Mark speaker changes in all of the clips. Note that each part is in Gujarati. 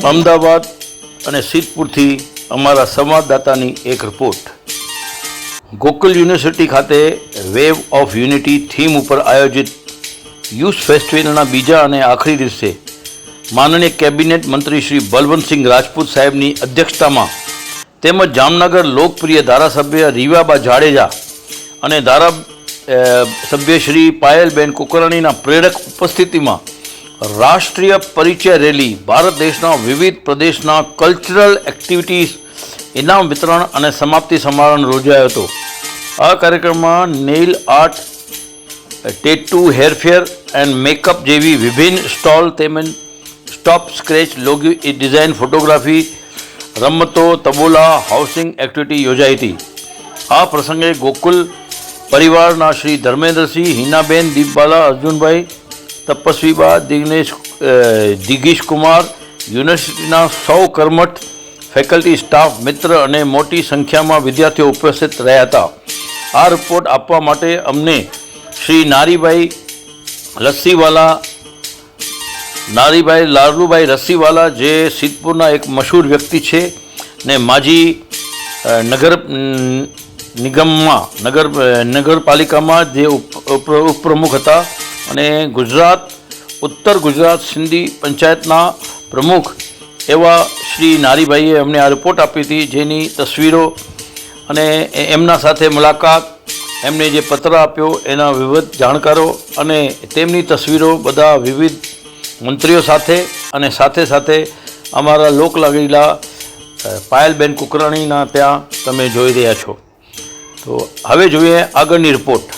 Speaker 1: અમદાવાદ અને સિદ્ધપુરથી અમારા સંવાદદાતાની એક રિપોર્ટ। ગોકુલ યુનિવર્સિટી ખાતે વેવ ઓફ યુનિટી થીમ ઉપર આયોજિત યુથ ફેસ્ટિવલના બીજા અને આખરી દિવસે માનનીય કેબિનેટ મંત્રી શ્રી બલવંતસિંહ રાજપૂત સાહેબની અધ્યક્ષતામાં તેમજ જામનગર લોકપ્રિય ધારાસભ્ય રીવાબા જાડેજા અને ધારાસભ્ય શ્રી પાયલબેન કુકરાણીના પ્રેરક ઉપસ્થિતિમાં રાષ્ટ્રીય પરિચય રેલી, ભારત દેશના વિવિધ પ્રદેશના કલ્ચરલ એક્ટિવિટીઝ, ઇનામ વિતરણ અને સમાપ્તિ સમારોહ યોજાયો હતો। આ કાર્યક્રમમાં નેઇલ આર્ટ, ટેટુ, હેરફેર એન્ડ મેકઅપ જેવી વિભિન્ન સ્ટોલ તેમજ stop scratch logo design, photography, રમતો, તબોલા, હાઉસિંગ એક્ટિવિટી યોજાઈ હતી। આ પ્રસંગે ગોકુલ પરિવારના શ્રી ધર્મેન્દ્રસિંહ, હિનાબેન, દીપબાલા, અર્જુનભાઈ, તપસ્વીબા, દિગીશ કુમાર, યુનિવર્સિટીના સૌ કર્મઠ ફેકલ્ટી, સ્ટાફ, મિત્ર અને મોટી સંખ્યામાં વિદ્યાર્થીઓ ઉપસ્થિત રહ્યા હતા। આ રિપોર્ટ આપવા માટે અમને શ્રી નારીભાઈ લાલુભાઈ રસીવાલા, જે સિદ્ધપુરના એક મશહૂર વ્યક્તિ છે ને માજી નગરપાલિકામાં જે ઉપપ્રમુખ હતા અને ઉત્તર ગુજરાત સિંધી પંચાયતના પ્રમુખ એવા શ્રી નારીભાઈએ અમને આ રિપોર્ટ આપી હતી, જેની તસવીરો અને એમના સાથે મુલાકાત, એમને જે પત્ર આપ્યો એના વિવિધ જાણકારો અને તેમની તસવીરો બધા વિવિધ મંત્રીઓ સાથે અને સાથે અમારા લોકલાગીલા પાયલબેન કુકરાણીના ત્યાં તમે જોઈ રહ્યા છો। તો હવે જોઈએ આગળની રિપોર્ટ।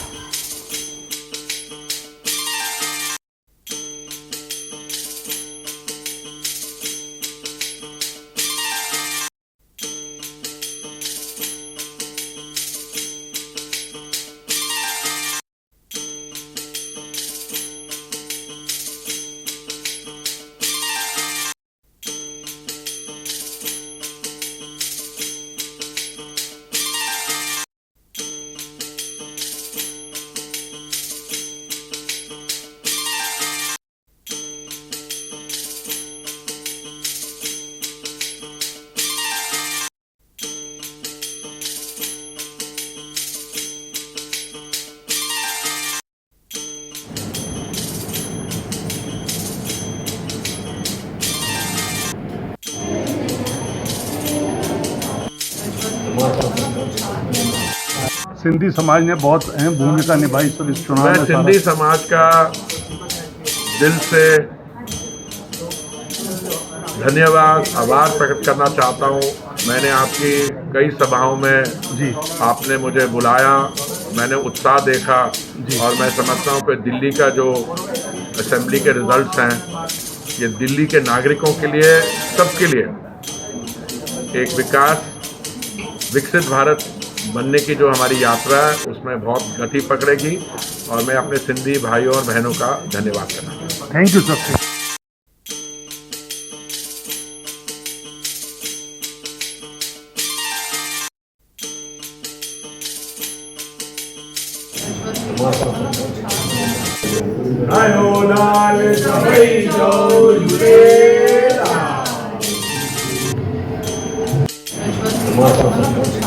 Speaker 2: सिंधी समाज ने बहुत अहम भूमिका निभाई इस चुनाव में।
Speaker 3: मैं सिंधी समाज का दिल से धन्यवाद, आभार प्रकट करना चाहता हूँ। मैंने आपकी कई सभाओं में आपने मुझे बुलाया, मैंने उत्साह देखा और मैं समझता हूँ कि दिल्ली का जो असेंबली के रिजल्ट्स हैं, ये दिल्ली के नागरिकों के लिए, सबके लिए एक विकसित भारत बनने की जो हमारी यात्रा है उसमें बहुत गति पकड़ेगी और मैं अपने सिंधी भाइयों और बहनों का धन्यवाद करना चाहता हूँ।
Speaker 2: Thank you sir.
Speaker 4: Gracias.